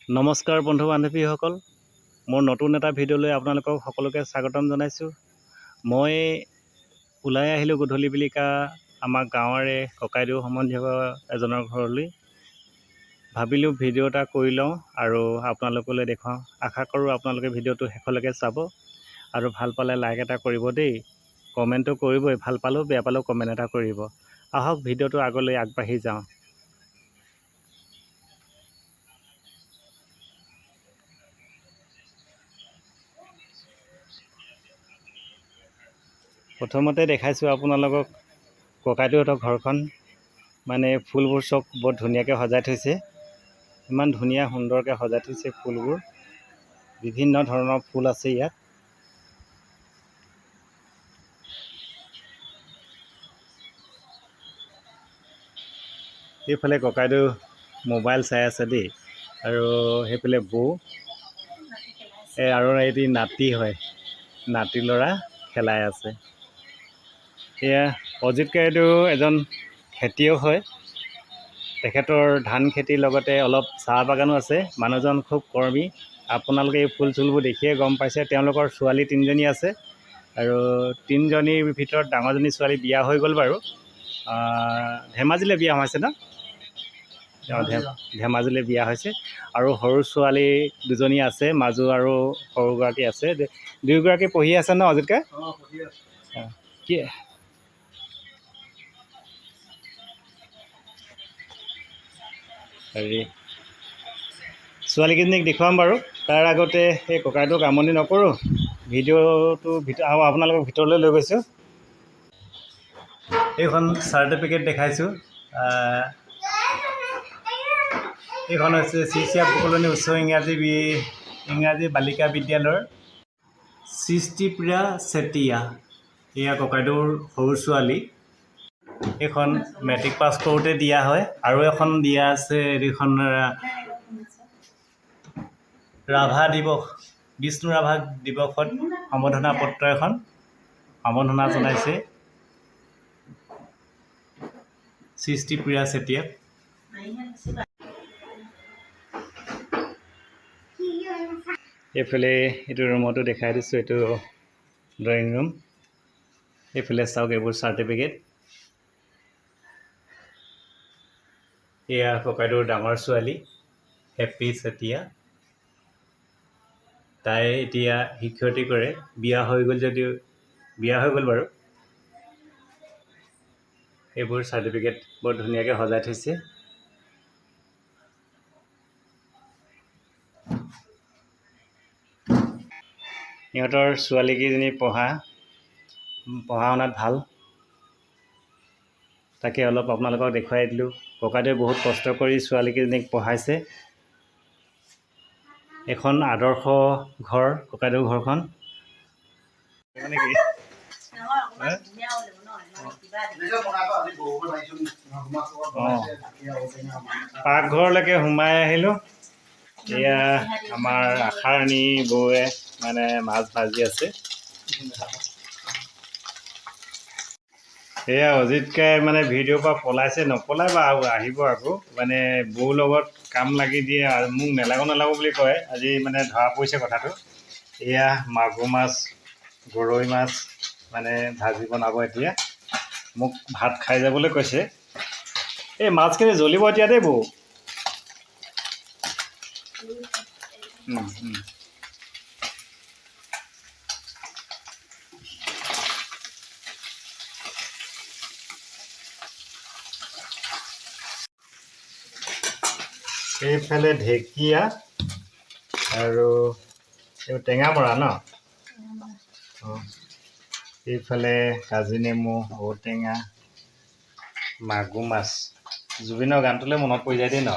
নমস্কাৰ বন্ধু বান্ধৱীসকল, মোৰ নতুন এটা ভিডিঅ'লৈ আপোনালোকক সকলোকে স্বাগতম জনাইছোঁ। মই ওলাই আহিলোঁ গধূলি বেলিকা আমাৰ গাঁৱৰে ককাইদেউ সম্বন্ধীয় এজনৰ ঘৰলৈ। ভাবিলোঁ ভিডিঅ' এটা কৰি লওঁ আৰু আপোনালোকলৈ দেখুৱাওঁ। আশা কৰোঁ আপোনালোকে ভিডিঅ'টো শেষলৈকে চাব আৰু ভাল পালে লাইক এটা কৰিব দেই। কমেণ্টটো কৰিবই, ভাল পালেও বেয়া পালেও কমেণ্ট এটা কৰিব। আহক ভিডিঅ'টো আগলৈ আগবাঢ়ি যাওঁ। প্ৰথমতে দেখাইছোঁ আপোনালোকক ককাইদেউহঁতৰ ঘৰখন। মানে ফুলবোৰ চব বৰ ধুনীয়াকৈ সজাই থৈছে। ইমান ধুনীয়া সুন্দৰকৈ সজাই থৈছে ফুলবোৰ। বিভিন্ন ধৰণৰ ফুল আছে ইয়াত। এইফালে ককাইদেউ মোবাইল চাই আছে দেই, আৰু সেইফালে বৌ আৰু এটি নাতি হয়, নাতি ল'ৰা খেলাই আছে। এয়া অজিত কাইদেউ এজন খেতিয়ক হয়। তেখেতৰ ধান খেতিৰ লগতে অলপ চাহ বাগানো আছে। মানুহজন খুব কৰ্মী। আপোনালোকে এই ফুল চুলবোৰ দেখিয়ে গম পাইছে। তেওঁলোকৰ ছোৱালী 3জনী আছে, আৰু 3জনীৰ ভিতৰত ডাঙৰজনী ছোৱালী বিয়া হৈ গ'ল বাৰু। ধেমাজিলৈ বিয়া হৈছে ন? ধেমাজিলৈ বিয়া হৈছে। আৰু সৰু ছোৱালী 2জনী আছে, মাজু আৰু সৰুগৰাকী আছে। 2গৰাকী পঢ়ি আছে ন অজিতকে? কি হেৰি ছোৱালীকেইজনীক দেখুৱাম বাৰু। তাৰ আগতে এই ককাইদেউক আমনি নকৰোঁ, ভিডিঅ'টো আপোনালোকক ভিতৰলৈ লৈ গৈছোঁ। এইখন চাৰ্টিফিকেট দেখাইছোঁ। এইখন হৈছে চিচিয়া কলনী উচ্চ ইংৰাজী বালিকা বিদ্যালয়ৰ সৃষ্টিপ্ৰিয়া চেতিয়া। এয়া ককাইদেউৰ সৰু ছোৱালী। এইখন মেট্ৰিক পাছ কৰোঁতে দিয়া হয়। আৰু এখন দিয়া আছে, এইখন ৰাভা দিৱস, বিষ্ণু ৰাভা দিৱসত সম্বৰ্ধনা পত্ৰ এখন সম্বৰ্ধনা জনাইছে সৃষ্টিপ্ৰিয়া চেতিয়াক। এইফালে এইটো ৰুমতো দেখাই দিছোঁ, এইটো ড্ৰয়িং ৰুম। এইফালে চাওক, এইবোৰ চাৰ্টিফিকেট। এয়া ককাইদেউৰ ডাঙৰ ছোৱালী হেপী চেতিয়া। তাই এতিয়া শিক্ষয়িত্ৰী কৰে। বিয়া হৈ গ'ল বাৰু। এইবোৰ চাৰ্টিফিকেট বৰ ধুনীয়াকৈ সজাই থৈছে। সিহঁতৰ ছোৱালীকেইজনী পঢ়া শুনাত ভাল। তাকে অলপ আপোনালোকক দেখুৱাই দিলোঁ। ককাইদেৱে বহুত কষ্ট কৰি ছোৱালীকেইজনীক পঢ়াইছে। এখন আদৰ্শ ঘৰ ককাইদেউৰ ঘৰখন। পাকঘৰলৈকে সোমাই আহিলোঁ। এয়া আমাৰ আশাৰাণী বৌৱে মানে মাছ ভাজি আছে। এয়া অজিতকাই মানে ভিডিঅ'ৰ পৰা পলাইছে, নপলাই বাৰু, আহিব আকৌ। মানে বৌৰ লগত কাম লাগি দিয়ে আৰু মোক নেলাগো বুলি কয়। আজি মানে ধৰা পৰিছে কথাটো। এয়া মাগুৰ মাছ, গৰৈ মাছ মানে ভাজি বনাব এতিয়া। মোক ভাত খাই যাবলৈ কৈছে। এই মাছখিনি জ্বলিব এতিয়া দেই বৌ। এইফালে ঢেকীয়া আৰু এইবোৰ টেঙামৰা ন? এইফালে কাজি নেমু, ঔটেঙা, মাগুৰ মাছ। জুবিনৰ গানটোলৈ মনত পৰি যায় দেই ন?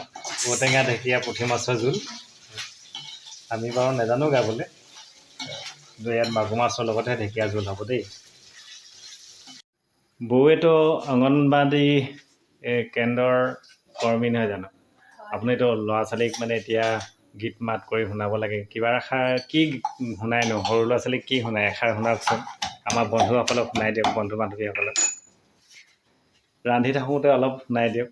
ঔটেঙা, ঢেকীয়া, পুঠি মাছৰ জোল। আমি বাৰু নাজানো গাবলৈ, কিন্তু ইয়াত মাগুৰ মাছৰ লগতহে ঢেকীয়া জোল হ'ব দেই। বৌৱেতো অংগনবাদী কেন্দ্ৰৰ কৰ্মী নহয় জানো? আপুনিতো ল'ৰা ছোৱালীক মানে এতিয়া গীত মাত কৰি শুনাব লাগে। কিবা এষাৰ কি শুনাইনো? সৰু ল'ৰা ছোৱালীক কি শুনায়? এষাৰ শুনাওকচোন। আমাৰ বন্ধুসকলক শুনাই দিয়ক, বন্ধু বান্ধৱীসকলক। ৰান্ধি থাকোঁতে অলপ শুনাই দিয়ক।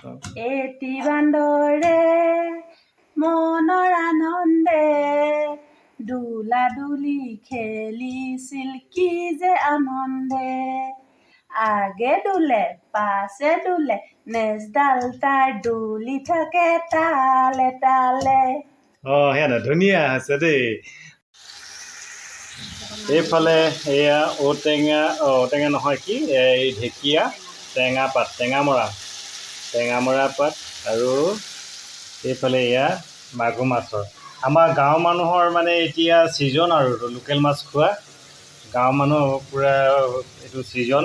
এটি বান্দৰে মনৰ আনন্দে দোলা দুলি খেলিছিল কি যে আনন্দে আগে দোলে পাছে দোলে নেজডাল তাৰ দোলি থাকে তালে তালে। সেয়া ধুনীয়া আছে দেই। এইফালে এয়া ঔটেঙা ঔটেঙা নহয় কি এই ঢেকীয়া টেঙা পাত টেঙামৰা পাত আৰু এইফালে এয়া মাগুৰ মাছৰ। আমাৰ গাঁৱৰ মানুহৰ মানে এতিয়া ছিজন আৰু লোকেল মাছ খোৱা। গাঁৱৰ মানুহ পূৰা এইটো ছিজন,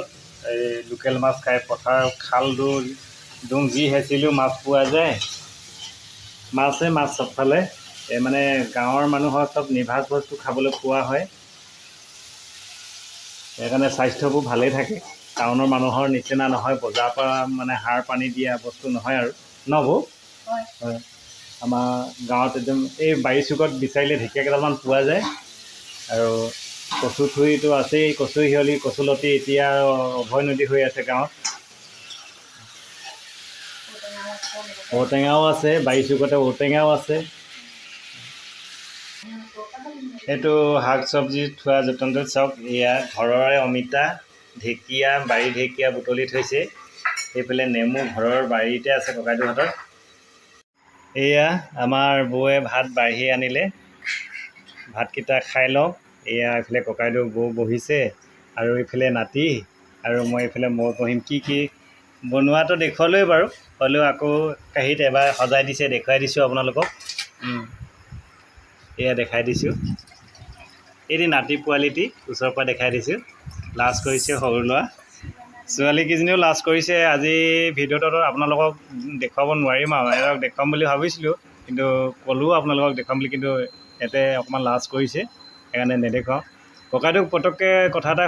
এই লোকেল মাছ খাই পথাৰ খাল ডুং যি হেঁচিলেও মাছ পোৱা যায়। মাছ চবফালে এই মানে গাঁৱৰ মানুহৰ চব নিভাজ বস্তু খাবলৈ পোৱা হয়। সেইকাৰণে স্বাস্থ্যবোৰ ভালেই থাকে। টাউনৰ মানুহৰ নিচিনা নহয়, বজাৰৰ পৰা মানে সাৰ পানী দিয়া বস্তু নহয় আৰু ন বৌ? হয়। আমাৰ গাঁৱত একদম এই বাৰী চুকত বিচাৰিলে ঢেকীয়া কেইডালমান পোৱা যায়। আৰু কচু থুৰিটো আছেই, কচু শিয়লি কচুলতি এতিয়া উভৈনদী হৈ আছে গাঁৱত। ঔটেঙাও আছে, বাৰী চুকতে ঔটেঙাও আছে। এইটো শাক চব্জি থোৱা যতনটো চাওক, এয়া ঘৰৰে অমিতা ঢেকীয়া, বাৰী ঢেকীয়া বুটলি থৈছে। সেইফালে নেমু ঘৰৰ বাৰীতে আছে ককাইদেউহঁতৰ। এয়া আমাৰ বৌয়ে ভাত বাঢ়ি আনিলে, ভাতকেইটা খাই লওঁ। এয়া এইফালে ককাইদেউ বৌ বহিছে আৰু এইফালে নাতি আৰু মই এইফালে বহিম। কি বনোৱাটো দেখুৱালোৱেই বাৰু, হ'লেও আকৌ কাঁহীত এবাৰ সজাই দিছে, দেখুৱাই দিছোঁ আপোনালোকক। এয়া দেখাই দিছোঁ। এই নাতি পোৱালিটি ওচৰৰ পৰা দেখাই দিছোঁ। লাজ কৰিছে সৰু ল'ৰা, ছোৱালীকেইজনীও লাজ কৰিছে। আজি ভিডিঅ'টো আপোনালোকক দেখুৱাব নোৱাৰিম আৰু, সিহঁতক দেখুৱাম বুলি ভাবিছিলোঁ, কিন্তু ক'লোঁ আপোনালোকক দেখুৱাম বুলি, কিন্তু সিহঁতে অকণমান লাজ কৰিছে, সেইকাৰণে নেদেখুৱাওঁ। ককাইদেউক পটককৈ কথা এটা